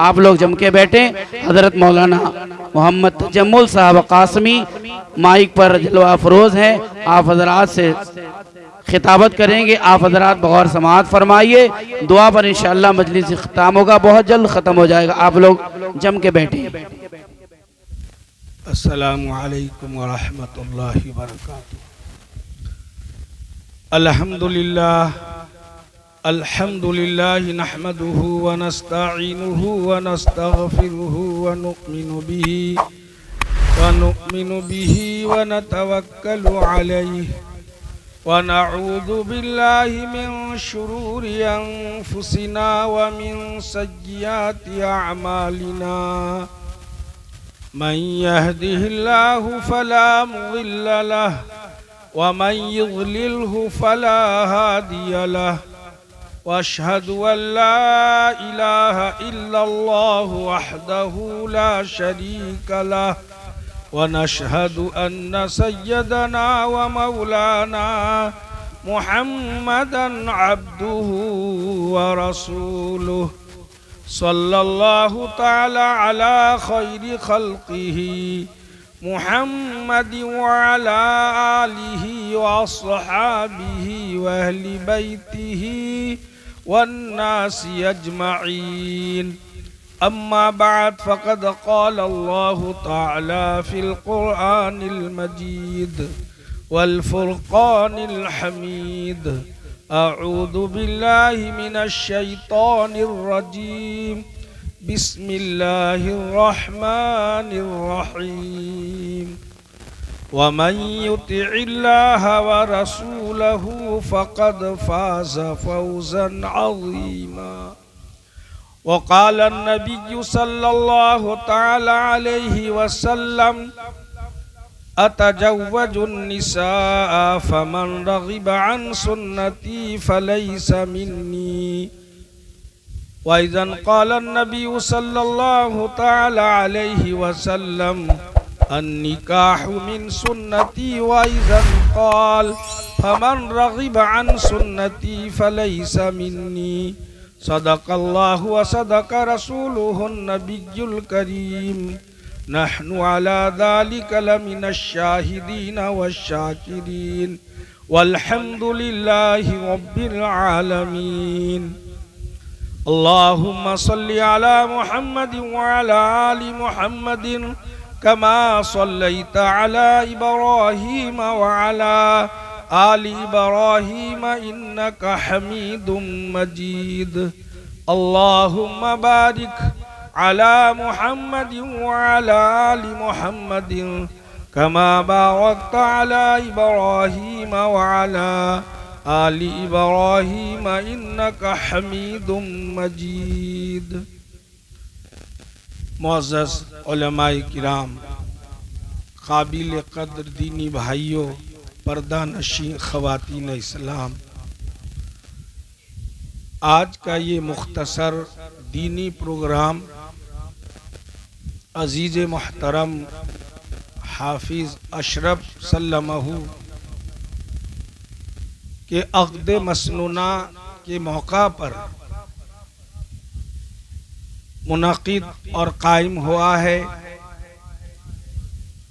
आप लोग जम के बैठे। हजरत मौलाना मोहम्मद तजम्मुल साहब कासमी माइक पर जलवा फरोज हैं, आप हजरात से खिताबत करेंगे। आप हजरात बगौर समाअत फरमाइए। दुआ पर इंशाअल्लाह मजलिस ख़त्म होगा, बहुत जल्द ख़त्म हो जाएगा। आप लोग जम के बैठे। अस्सलामु अलैकुम व रहमतुल्लाहि व बरकातुहू। अल्हम्दुलिल्लाह अल्हम्दुलिल्लाह नहमदुहु व नस्तईनुहु व नस्तगफिरुहु व नुमिनु बिही व नतवक्कलु अलैहि व नऊज़ु बिल्लाहि मिन शुरूरि अनफुसिना व मिन सय्यिआति अअमालिना। मन यहदिहिल्लाहु फला मुदिल्ल लहु व मन युद्लिलहु फला हादिय लहु व अशहदु अल्ला इलाहा इल्लल्लाहु वहदहु ला शरीका लहु व नशहदु अन्न सय्यदना व मौलाना मुहम्मदन अब्दुहु व रसूलुहु सल्लल्लाहु ताला अला खैरि खल्क़िही मुहम्मदि व अला आलिही व अस्हाबिही व अहलि बैतिही वन्नासि अजमईन। अम्मा बाद फ़क़द क़ाल अल्लाहु ताला फ़िल क़ुरआनिल मजीद वल फ़ुरक़ानिल हमीद। अऊज़ु बिल्लाहि मिनश शैतानिर रजीम। बिस्मिल्लाहिर रहमानिर रहीम। वमन युतिइल्लाह व रसूलहु फ़क़द फ़ाज़ फ़ौज़न अज़ीमा। वक़ाल अन्नबिय्यु सल्लल्लाहु तआला अलैहि वसल्लम अतज़व्वजुन निसाअ फमन रग़िब अन सुन्नती फ़लैसा मिन्नी। व इज़न क़ाल अन्नबिय्यु सल्लल्लाहु तआला अलैहि वसल्लम अन्निकाहु मिन सुन्नती व इज़न क़ाल फमन रग़िब अन सुन्नती फ़लैसा मिन्नी। सदक़ल्लाहु व सदक़ रसूलुहुन नबियुल करीम। नहनु अला ज़ालिका लमिनश शाहिदीन वश्शाकिरीन वल्हम्दुलिल्लाहि रब्बिल आलमीन। अल्लाहुम्मा सल्लि अला मुहम्मदिन व अला आलि मुहम्मदिन कमा सल्लैता अला इब्राहीम व अला आलि इब्राहीम इन्नका हमीदुम मजीद। अल्लाहुम्मा बारिक अला मुहम्मदिन व अला आलि मुहम्मदिन कमा बारकता अला इब्राहीम व अला आलि इब्राहीम इन्नका हमीदुम मजीद। मुअज़्ज़ज़ उलमाए किराम, काबिल क़द्र दीनी भाइयों, पर्दा नशीं ख़वातीन इस्लाम, आज का ये मुख्तसर दीनी प्रोग्राम अजीज़ मोहतरम हाफिज़ अशरफ सल्लमहु के अक़्द मसनूना के मौका पर मुनक़िद और कायम हुआ है,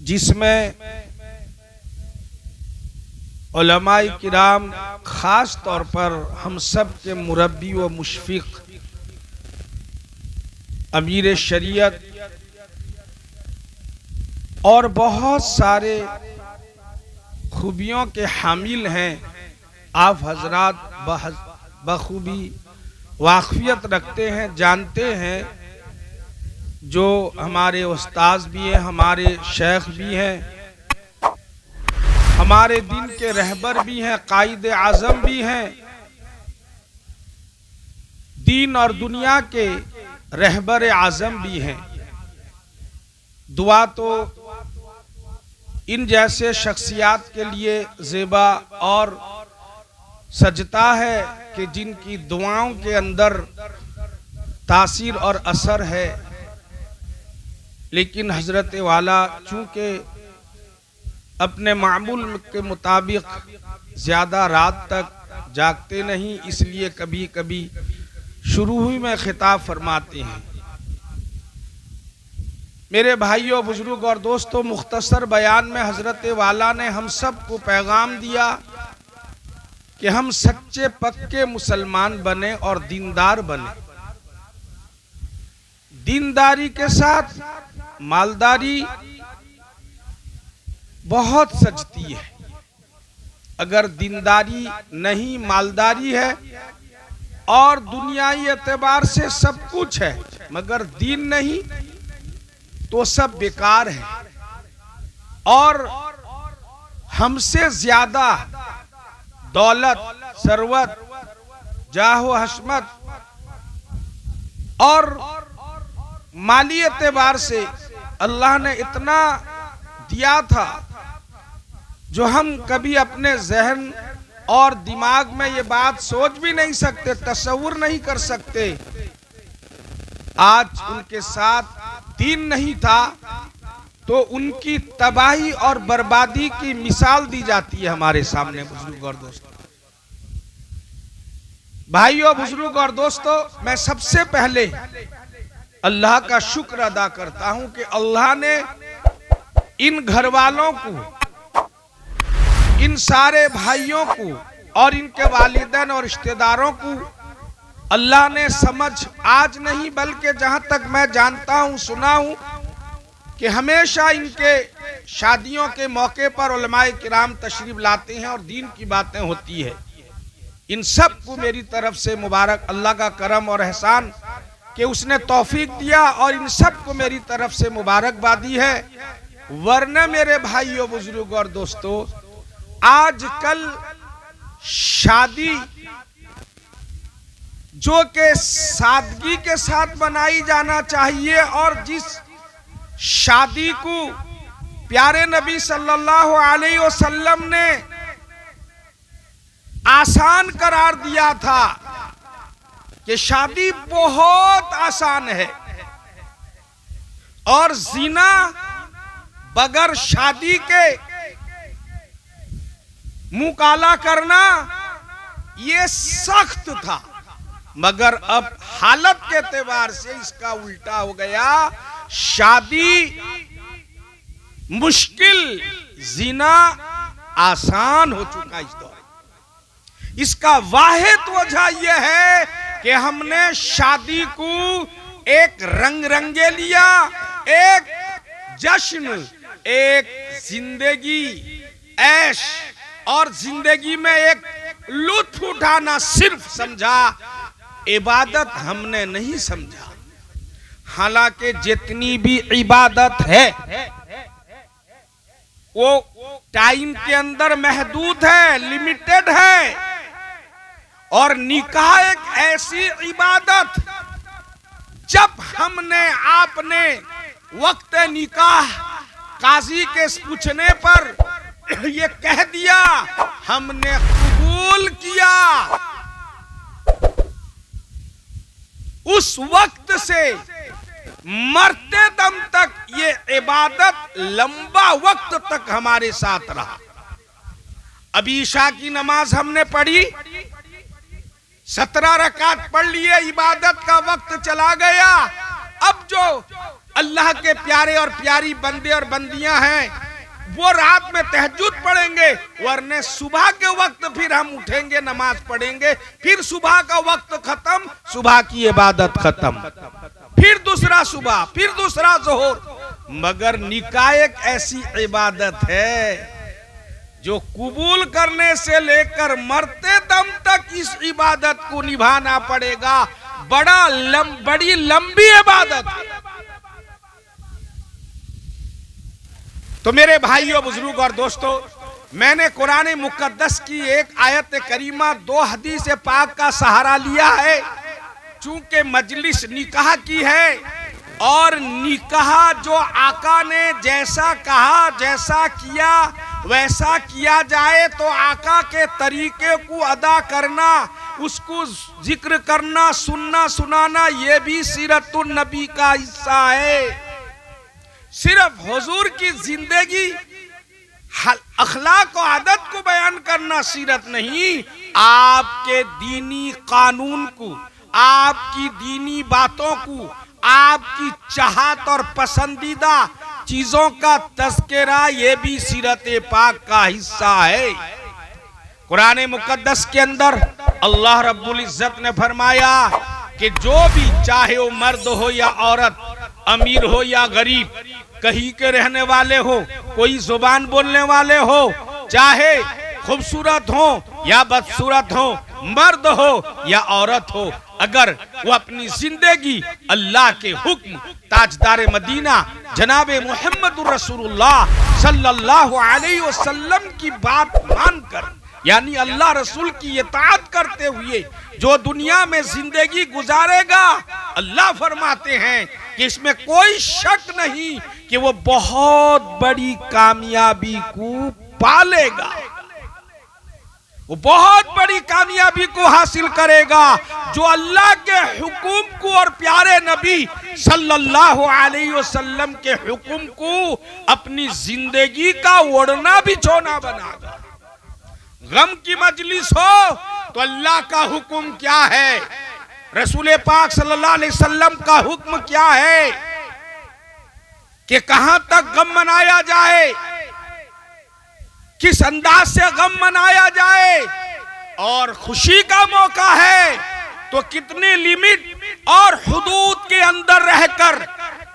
जिसमें उलमाए किराम ख़ास तौर पर हम सब के मुरब्बी व मुशफ़िक़ अमीर शरीयत और बहुत सारे खूबियों के हामिल हैं, आप हजरात बखूबी वाक़फ़ियत रखते हैं, जानते हैं, जो हमारे उस्ताद भी हैं, हमारे शेख भी हैं, हमारे दिन के रहबर भी हैं, कायद आज़म भी हैं, दीन और दुनिया के रहबर आज़म भी हैं। दुआ तो इन जैसे शख्सियात के लिए ज़ेबा और सजता है कि जिनकी दुआओं के अंदर तासीर और असर है। लेकिन हज़रत वाला चूँकि अपने मामूल के मुताबिक ज़्यादा रात तक जागते नहीं, इसलिए कभी कभी शुरू ही में खिताब फरमाते हैं। मेरे भाइयों, बुजुर्ग और दोस्तों, मुख्तसर बयान में हजरत वाला ने हम सब को पैगाम दिया कि हम सच्चे पक्के मुसलमान बने और दीनदार बने। दीनदारी के साथ मालदारी बहुत सजती है। अगर दीनदारी नहीं, मालदारी है और दुनियाई एतबार से सब कुछ है, मगर दीन नहीं तो सब बेकार है। और हमसे ज्यादा दौलत, सरवत, जाहो, हशमत और माली एतबार से अल्लाह ने इतना दिया था जो हम कभी अपने जहन और दिमाग में ये बात सोच भी नहीं सकते, तस्वुर नहीं कर सकते। आज उनके साथ दीन नहीं था तो उनकी तबाही और बर्बादी की मिसाल दी जाती है हमारे सामने। बुजुर्ग और दोस्तों, भाइयों, बुजुर्ग और दोस्तों, मैं सबसे पहले अल्लाह का शुक्र अदा करता हूं कि अल्लाह ने इन घर वालों को, इन सारे भाइयों को और इनके वालिदैन और रिश्तेदारों को अल्लाह ने समझ आज नहीं बल्कि जहां तक मैं जानता हूं, सुना हूं कि हमेशा इनके शादियों के मौके पर उलमाए किराम तशरीफ लाते हैं और दीन की बातें होती है। इन सब को मेरी तरफ से मुबारक, अल्लाह का करम और एहसान कि उसने तौफीक दिया, और इन सब को मेरी तरफ से मुबारकबादी है। वरना मेरे भाइयों, बुजुर्ग और दोस्तों, आजकल शादी जो के सादगी के साथ बनाई जाना चाहिए और जिस शादी को प्यारे नबी सल्लल्लाहु अलैहि वसल्लम ने आसान करार दिया था कि शादी बहुत आसान है और जिना बगैर शादी के मुंह काला करना ये सख्त था, मगर अब हालत के एतबार से इसका उल्टा हो गया। शादी मुश्किल, जिना आसान हो चुका इस दौर। इसका वाहिद वजह यह है कि हमने शादी को एक रंग रंगे लिया, एक जश्न, एक जिंदगी ऐश और जिंदगी में एक लुत्फ उठाना सिर्फ समझा, इबादत हमने नहीं समझा। हालांकि जितनी भी इबादत है वो टाइम के अंदर महदूद है, लिमिटेड है, और निकाह एक ऐसी इबादत जब हमने आपने वक्त निकाह काजी के पूछने पर ये कह दिया हमने कबूल किया, उस वक्त से मरते दम तक ये इबादत लंबा वक्त तक हमारे साथ रहा। अभी ईशा की नमाज हमने पढ़ी, 17 रकात पढ़ लिए, इबादत का वक्त चला गया। अब जो अल्लाह के प्यारे और प्यारी बंदे और बंदियां हैं वो रात में तहज्जुद पढ़ेंगे, वरने सुबह के वक्त फिर हम उठेंगे, नमाज पढ़ेंगे, फिर सुबह का वक्त खत्म, सुबह की इबादत खत्म, फिर दूसरा सुबह, फिर दूसरा जोहर। मगर निकाह एक ऐसी इबादत है जो कबूल करने से लेकर मरते दम तक इस इबादत को निभाना पड़ेगा। बड़ी लंबी इबादत है। तो मेरे भाइयों, बुजुर्ग और दोस्तों, मैंने कुरान मुकद्दस की एक आयत करीमा, 2 हदीस पाक का सहारा लिया है। चूंकि मजलिस निकाह की है और निकाह जो आका ने जैसा कहा, जैसा किया वैसा किया जाए, तो आका के तरीके को अदा करना, उसको जिक्र करना, सुनना सुनाना, ये भी सीरतुन नबी का हिस्सा है। सिर्फ हुजूर की जिंदगी, अखलाक और आदत को बयान करना सीरत नहीं, आपके दीनी कानून को, आपकी दीनी बातों को, आपकी चाहत और पसंदीदा चीजों का तस्करा ये भी सीरत पाक का हिस्सा है। कुरान मुकद्दस के अंदर अल्लाह रब्बुल इज्जत ने फरमाया कि जो भी चाहे वो मर्द हो या औरत, अमीर हो या गरीब, कहीं के रहने वाले हो, कोई जुबान बोलने वाले हो, चाहे खूबसूरत हो या बदसूरत हो, मर्द हो या औरत हो, अगर वो अपनी जिंदगी अल्लाह के हुक्म ताजदार मदीना जनाब मोहम्मद रसूलुल्लाह सल्लल्लाहु अलैहि वसल्लम की बात मानकर, यानी अल्लाह रसूल की इताअत करते हुए जो दुनिया में जिंदगी गुजारेगा, अल्लाह फरमाते हैं कि इसमें कोई शक नहीं कि वो बहुत बड़ी कामयाबी को पालेगा, वो बहुत बड़ी कामयाबी को हासिल करेगा। जो अल्लाह के हुक्म को और प्यारे नबी सल्लल्लाहु अलैहि वसल्लम के हुक्म को अपनी जिंदगी का ओढ़ना बिछोना बनागा। गम की मजलिस हो तो अल्लाह का हुक्म क्या है, रसूल पाक सल्लल्लाहु अलैहि वसल्लम का हुक्म क्या है कि कहां तक गम मनाया जाए, किस अंदाज से गम मनाया जाए, और खुशी का मौका है तो कितनी लिमिट और हुदूद के अंदर रहकर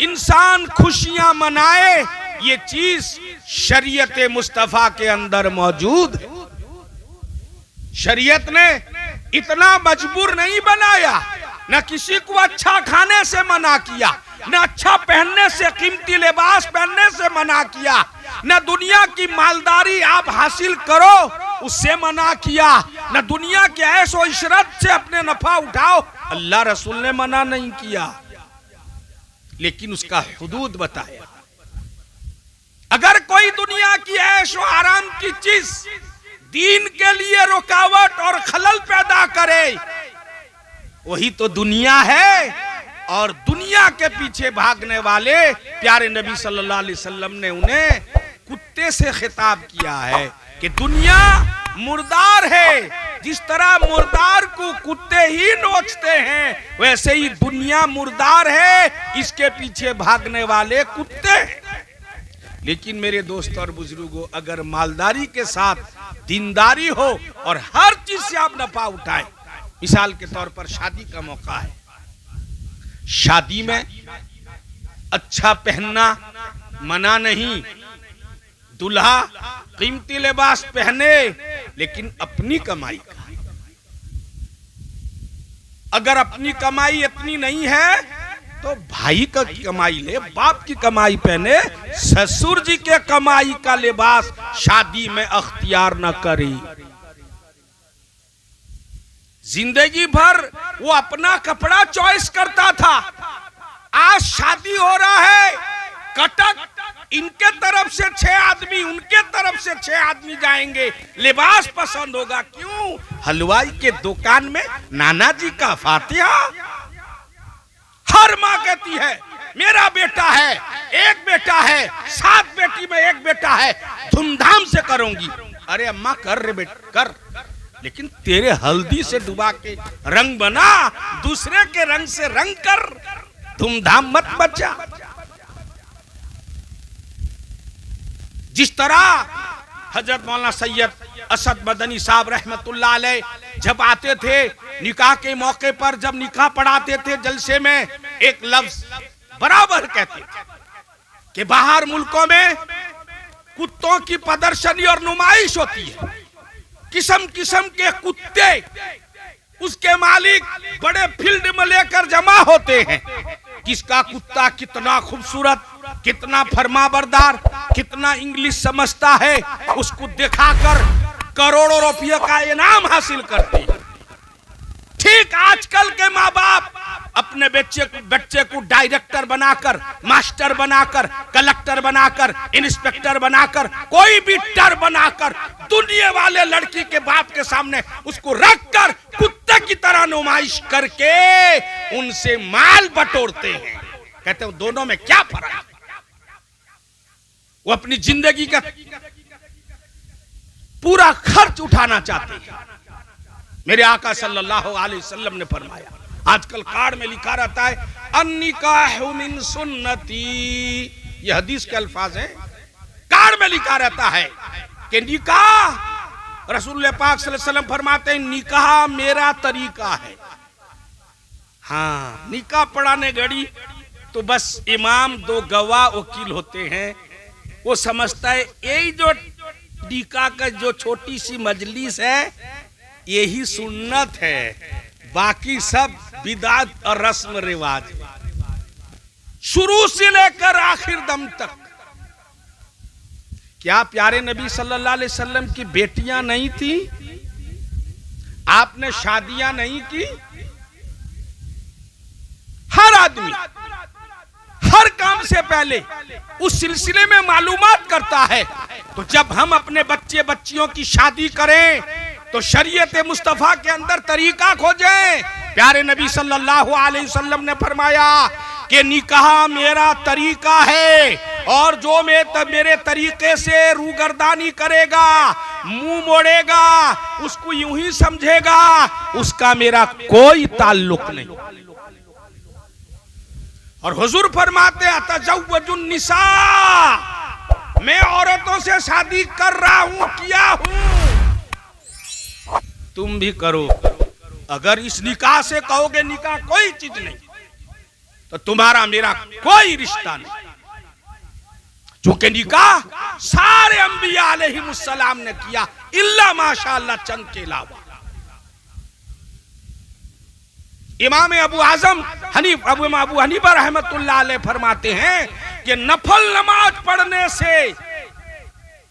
इंसान खुशियां मनाए, ये चीज शरीयत मुस्तफा के अंदर मौजूद है। शरीयत ने इतना मजबूर नहीं बनाया, न किसी को अच्छा खाने से मना किया, न अच्छा पहनने से, कीमती लिबास पहनने से मना किया, न दुनिया की मालदारी आप हासिल करो उससे मना किया, न दुनिया के ऐशो इशरत से अपने नफा उठाओ, अल्लाह रसूल ने मना नहीं किया, लेकिन उसका हुदूद बताया। अगर कोई दुनिया की ऐशो आराम की चीज दीन के लिए रुकावट और खलल पैदा करे, वही तो दुनिया है। और दुनिया के पीछे भागने वाले प्यारे नबी सल्लल्लाहु अलैहि वसल्लम ने उन्हें कुत्ते से खिताब किया है कि दुनिया मुर्दार है, जिस तरह मुर्दार को कुत्ते ही नोचते हैं वैसे ही दुनिया मुर्दार है, इसके पीछे भागने वाले कुत्ते हैं। लेकिन मेरे दोस्त और बुजुर्गों, अगर मालदारी के साथ दीनदारी हो और हर चीज से आप नफा उठाएं, मिसाल के तौर पर शादी का मौका है, शादी में अच्छा पहनना मना नहीं, दूल्हा कीमती लिबास पहने, लेकिन अपनी कमाई का। अगर अपनी कमाई इतनी नहीं है तो भाई का कमाई ले, बाप की कमाई पहने, ससुर जी के कमाई का लिबास शादी में अख्तियार न करे। जिंदगी भर वो अपना कपड़ा चॉइस करता था, आज शादी हो रहा है, कटक इनके तरफ से 6 आदमी, उनके तरफ से 6 आदमी जाएंगे, लिबास पसंद होगा। क्यों? हलवाई के दुकान में नाना जी का फातिहा। हर माँ कहती है मेरा बेटा है, एक बेटा है, 7 बेटी में एक बेटा है, धूमधाम से करूंगी। अरे अम्मा कर रे बेटा कर, लेकिन तेरे हल्दी से डुबा के रंग बना, दूसरे के रंग से रंग कर, धूमधाम मत बचा। जिस तरह हजरत मौलाना सैयद असद मदनी साहब रहमतुल्लाह अलैह जब आते थे निकाह के मौके पर, जब निकाह पढ़ाते थे जलसे में, एक लफ्ज बराबर कहते कि बाहर मुल्कों में कुत्तों की प्रदर्शनी और नुमाइश होती है, किस्म किस्म के कुत्ते उसके मालिक बड़े फील्ड में लेकर जमा होते हैं। किसका कुत्ता कितना खूबसूरत, कितना फरमाबरदार, कितना इंग्लिश समझता है, उसको दिखाकर करोड़ों रुपये का इनाम हासिल करते हैं। ठीक आजकल के माँ बाप अपने बच्चे को डायरेक्टर बनाकर, मास्टर बनाकर, कलेक्टर बनाकर, इंस्पेक्टर बनाकर, कोई भी टर बनाकर दुनिया वाले लड़की के बाप के सामने उसको रखकर कुत्ते की तरह नुमाइश करके उनसे माल बटोरते हैं। कहते हैं दोनों में क्या फर्क है? वो अपनी जिंदगी का पूरा खर्च उठाना चाहते हैं। मेरे आका सल्लल्लाहु अलैहि वसल्लम ने फरमाया आजकल कार्ड में लिखा रहता है अन्निकाहु मिन सुन्नती, ये हदीस के अल्फाज हैं। कार्ड में लिखा रहता है कि निकाह, रसूल पाक सल्लल्लाहु अलैहि वसल्लम फरमाते हैं निकाह मेरा तरीका है। हाँ, निकाह पढ़ाने घड़ी तो बस इमाम, दो गवाह, वकील होते हैं। वो समझता है यही जो निकाह का जो छोटी सी मजलिस है यही सुन्नत है, बाकी सब बिदात और रस्म रिवाज, शुरू से लेकर आखिर दम तक। क्या प्यारे नबी सल्लल्लाहु अलैहि वसल्लम की बेटियां नहीं थी? आपने शादियां नहीं की? हर आदमी हर काम से पहले उस सिलसिले में मालूमात करता है। तो जब हम अपने बच्चे बच्चियों की शादी करें तो शरीयत मुस्तफा के अंदर तरीका खोजें। प्यारे नबी सल्लल्लाहु अलैहि वसल्लम ने फरमाया कि निकाह मेरा तरीका है और जो मेरे तरीके से रूगर्दानी करेगा, मुंह मोड़ेगा, उसको यूं ही समझेगा उसका मेरा कोई ताल्लुक नहीं। और हुजूर फरमाते अतज़व्वजुन निसा, मैं औरतों से शादी कर रहा हूं, किया हूं, तुम भी करो। अगर इस निकाह से कहोगे निकाह कोई चीज नहीं, तो तुम्हारा मेरा कोई रिश्ता नहीं। चूंकि निकाह सारे अंबिया अलैहिमुस्सलाम ने किया, इल्ला माशाअल्लाह चंद के अलावा। इमाम अबू हनीफा रहमतुल्लाह अलैह फरमाते हैं कि नफल नमाज पढ़ने से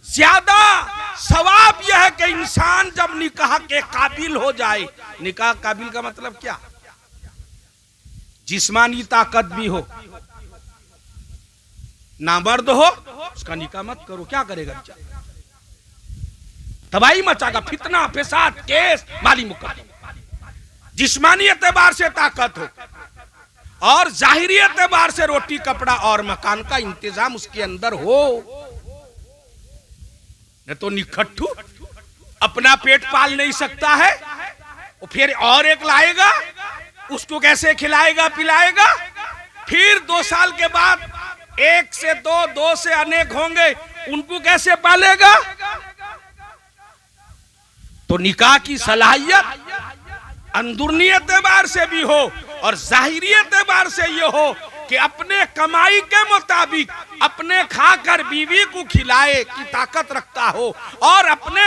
ज्यादा सवाब यह है कि इंसान जब निकाह के काबिल हो जाए। निकाह काबिल का मतलब क्या? जिस्मानी ताकत भी हो, नामर्द हो, उसका निकाह मत करो। क्या करेगा बेचारा? तबाही मचाएगा, फितना, फेसाद, केस, माली मुकदमा। जिस्मानी एतबार से ताकत हो और जाहिरी एतबार से रोटी कपड़ा और मकान का इंतजाम उसके अंदर हो, न तो निखट्टू अपना पेट पाल नहीं सकता है, वो फिर और एक लाएगा, उसको कैसे खिलाएगा पिलाएगा? फिर 2 साल के बाद 1 से 2, 2 से अनेक होंगे, उनको कैसे पालेगा? तो निकाह की सलाहियत अंदरूनी एतबार से भी हो और जाहिरी एतबार से ये हो कि अपने कमाई के मुताबिक अपने खाकर बीवी को खिलाए की ताकत रखता हो और अपने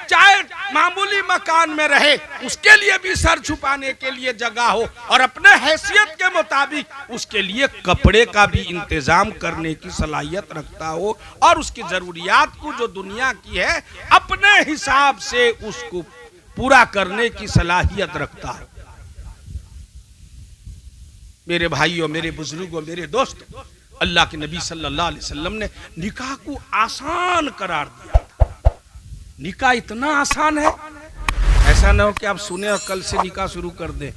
चाहे मामूली मकान में रहे उसके लिए भी सर छुपाने के लिए जगह हो और अपने हैसियत के मुताबिक उसके लिए कपड़े का भी इंतजाम करने की सलाहियत रखता हो और उसकी जरूरियात को जो दुनिया की है अपने हिसाब से उसको पूरा करने की सलाहियत रखता है। मेरे भाइयों, मेरे बुजुर्गों, मेरे दोस्तों, अल्लाह के नबी सल्लल्लाहु अलैहि वसल्लम ने निकाह को आसान करार दिया था। निकाह इतना आसान है, ऐसा ना हो कि आप सुने और कल से निकाह शुरू कर दें।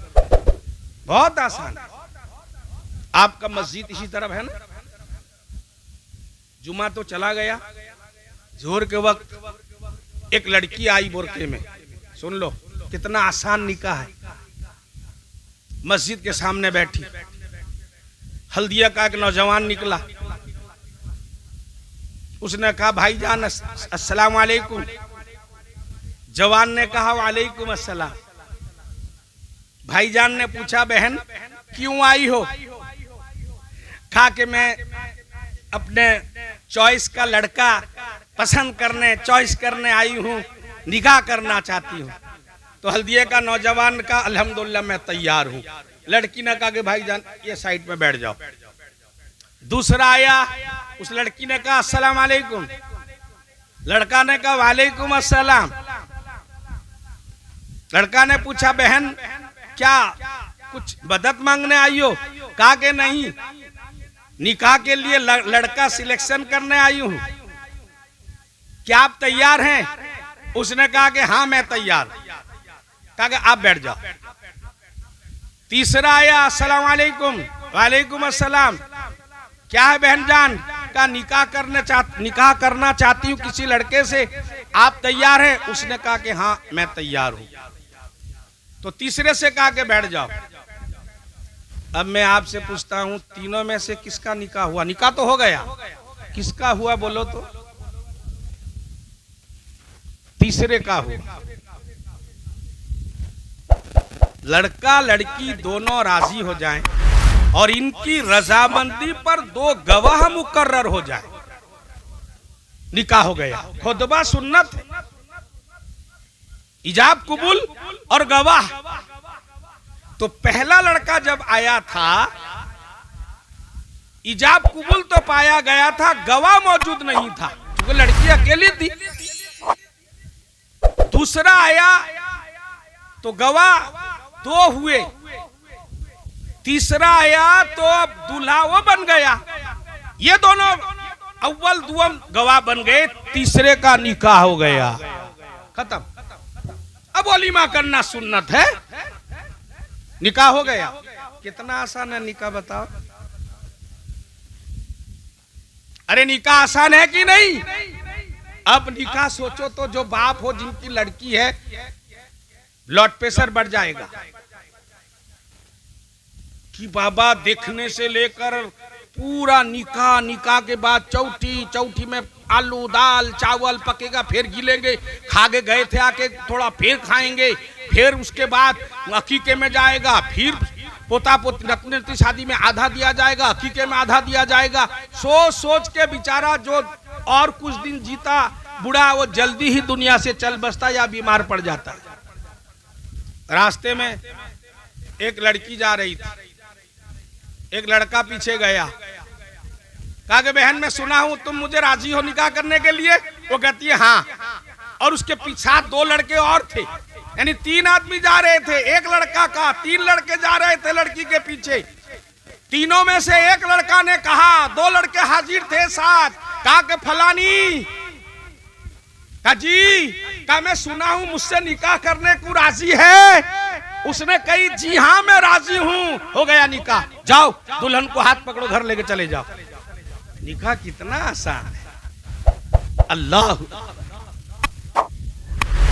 बहुत आसान है। आपका मस्जिद इसी तरफ है ना, जुमा तो चला गया, जोहर के वक्त एक लड़की आई बुरके में, सुन लो कितना आसान निकाह है। मस्जिद के सामने बैठी, हल्दिया का एक नौजवान निकला, उसने कहा भाईजान अस्सलाम वालेकुम। जवान ने कहा वालेकुम अस्सलाम। भाईजान ने पूछा बहन क्यों आई हो? कहा कि मैं अपने चॉइस का लड़का पसंद करने, चॉइस करने आई हूँ, निकाह करना चाहती हूँ। तो हल्दिया का नौजवान का अल्हम्दुलिल्लाह मैं तैयार हूँ। लड़की ने कहा कि भाईजान ये साइड में बैठ जाओ। दूसरा आया, उस लड़की ने कहा अस्सलाम वालेकुम। लड़का ने कहा वालेकुम अस्सलाम। लड़का ने पूछा बहन क्या कुछ मदद मांगने आई हो? कहा कि नहीं, निकाह के लिए लड़का सिलेक्शन करने आई हूँ, क्या आप तैयार हैं? उसने कहा कि हाँ मैं तैयार। कहा कि आप बैठ जाओ। तीसरा आया अस्सलाम वालेकुम। वालेकुम अस्सलाम। क्या है बहन जान? का निकाह करना चाहती हूँ किसी लड़के से, आप तैयार हैं? उसने कहा कि हाँ मैं तैयार हूँ। तो तीसरे से कहा कि बैठ जाओ। अब मैं आपसे पूछता हूं, तीनों में से किसका निकाह हुआ? निकाह तो हो गया, किसका हुआ बोलो तो? तीसरे का हुआ। लड़का लड़की दोनों राजी हो जाएं और इनकी रजामंदी पर 2 गवाह मुकर्रर हो जाए, निकाह हो गया। खुतबा सुन्नत है, इजाब कबूल और गवाह। तो पहला लड़का जब आया था, इजाब कबूल तो पाया गया था, गवाह मौजूद नहीं था क्योंकि लड़की अकेली थी। दूसरा आया तो गवाह 2 हुए। तीसरा आया तो अब दूल्हा वो बन गया। ये दोनों अव्वल दुअम गवाह बन गए, तीसरे का निकाह हो गया, खत्म। अब वलीमा करना सुन्नत है, निकाह हो गया। कितना आसान है निकाह, बताओ। अरे निकाह आसान है कि नहीं? अब निकाह सोचो तो जो बाप हो जिनकी लड़की है, ब्लड प्रेशर बढ़ जाएगा कि बाबा देखने से लेकर पूरा निकाह, निकाह के बाद चौथी, चौथी में आलू दाल चावल पकेगा, फिर गिलेंगे, खागे गए थे आके थोड़ा फिर खाएंगे, फिर उसके बाद अकीके में जाएगा, फिर पोता पोती नतनी शादी में आधा दिया जाएगा, अकीके में आधा दिया जाएगा। सोच सोच के बेचारा जो और कुछ दिन जीता बूढ़ा, वो जल्दी ही दुनिया से चल बसता या बीमार पड़ जाता। रास्ते में एक लड़की जा रही थी, एक लड़का पीछे गया, कहा कि बहन मैं सुना हूं तुम मुझे राजी हो निकाह करने के लिए? वो कहती है हाँ। और उसके पीछे 2 लड़के और थे, यानी 3 आदमी जा रहे थे। एक लड़का का 3 लड़के जा रहे थे लड़की के पीछे। तीनों में से एक लड़का ने कहा, 2 लड़के हाजिर थे साथ, कहा कि फलानी, कहा जी, कहा मैं सुना हूं मुझसे निकाह करने को राजी है? उसने कही जी हाँ मैं राजी हूं। हो गया निकाह, जाओ दुल्हन को हाथ पकड़ो, घर लेके चले जाओ। निकाह कितना आसान है, अल्लाह।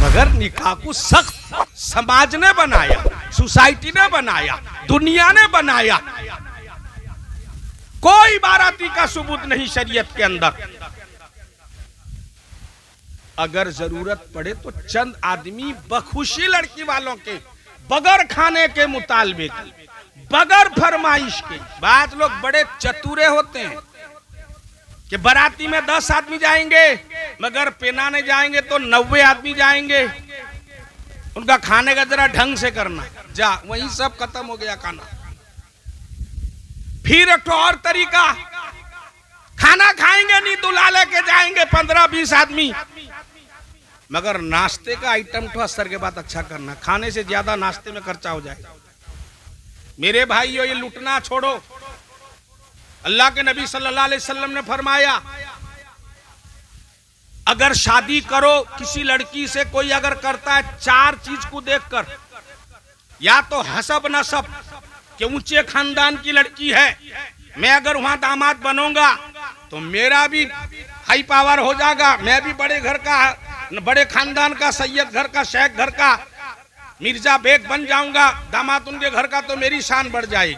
मगर निकाह को सख्त समाज ने बनाया, सोसाइटी ने बनाया, दुनिया ने बनाया। कोई बाराती का सबूत नहीं शरीयत के अंदर। अगर जरूरत पड़े तो चंद आदमी बखुशी लड़की वालों के, बगैर खाने के मुतालबे, बगैर फरमाइश के। बात लोग बड़े चतुरे होते हैं कि बाराती में 10 आदमी जाएंगे, मगर पेनाने जाएंगे तो 90 आदमी जाएंगे। उनका खाने का जरा ढंग से करना, जा वहीं सब खत्म हो गया खाना। फिर एक और तरीका, खाना खाएंगे नहीं, दूल्हा लेके जाएंगे 15-20 आदमी, मगर नाश्ते का आइटम तो असर के बाद अच्छा करना, खाने से ज्यादा नाश्ते में खर्चा हो जाए। मेरे भाइयों, ये लुटना छोड़ो। अल्लाह के नबी सल्लल्लाहु अलैहि वसल्लम ने फरमाया, अगर शादी करो किसी लड़की से, कोई अगर करता है 4 चीज को देखकर, या तो हसब नसब कि ऊंचे खानदान की लड़की है, मैं अगर वहां दामाद बनूंगा तो मेरा भी हाई पावर हो जाएगा, मैं भी बड़े घर का, बड़े खानदान का, सैयद घर का, शेख घर का, मिर्जा बेग बन जाऊंगा, दामाद उनके घर का, तो मेरी शान बढ़ जाएगी।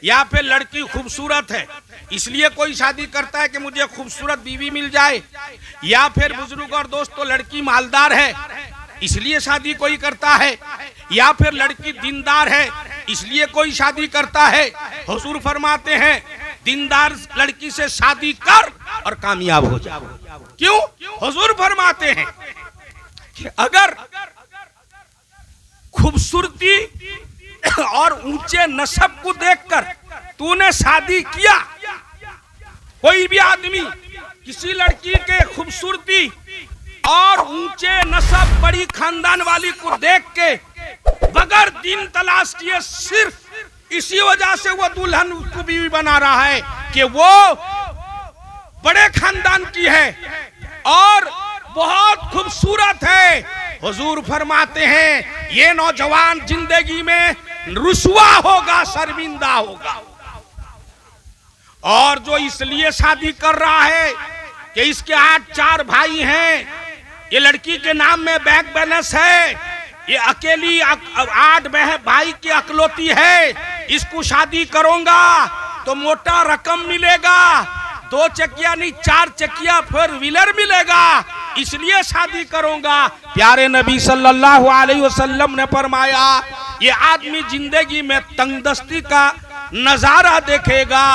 या फिर लड़की खूबसूरत है इसलिए कोई शादी करता है कि मुझे खूबसूरत बीवी मिल जाए, या फिर बुजुर्ग और दोस्त तो लड़की मालदार है इसलिए शादी कोई करता है, या फिर लड़की दीनदार है इसलिए कोई शादी करता है। हुजूर फरमाते हैं दीनदार लड़की से शादी कर और कामयाब हो जा। क्यों? हुजूर फरमाते हैं कि अगर खूबसूरती और ऊंचे नसब को देखकर तूने शादी किया, कोई भी आदमी किसी लड़की के खूबसूरती और ऊंचे नसब, बड़ी खानदान वाली को देख के बगैर दिन तलाश किए, सिर्फ इसी वजह से वो दुल्हन को बीवी बना रहा है कि वो बड़े खानदान की है और बहुत खूबसूरत है। हुजूर फरमाते हैं ये नौजवान जिंदगी में रुसवा होगा, शर्मिंदा होगा। और जो इसलिए शादी कर रहा है कि इसके 4 भाई हैं, ये लड़की के नाम में बैंक बैलेंस है, ये अकेली 8 भाई की अकलौती है, इसको शादी करूंगा तो मोटा रकम मिलेगा, 2 चकिया नहीं 4 चकिया 4 व्हीलर मिलेगा, इसलिए शादी करूंगा। प्यारे नबी सल्लल्लाहु अलैहि वसल्लम ने फरमाया ये आदमी जिंदगी में तंगदस्ती का नजारा देखेगा,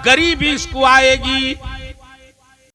गरीबी इसको आएगी,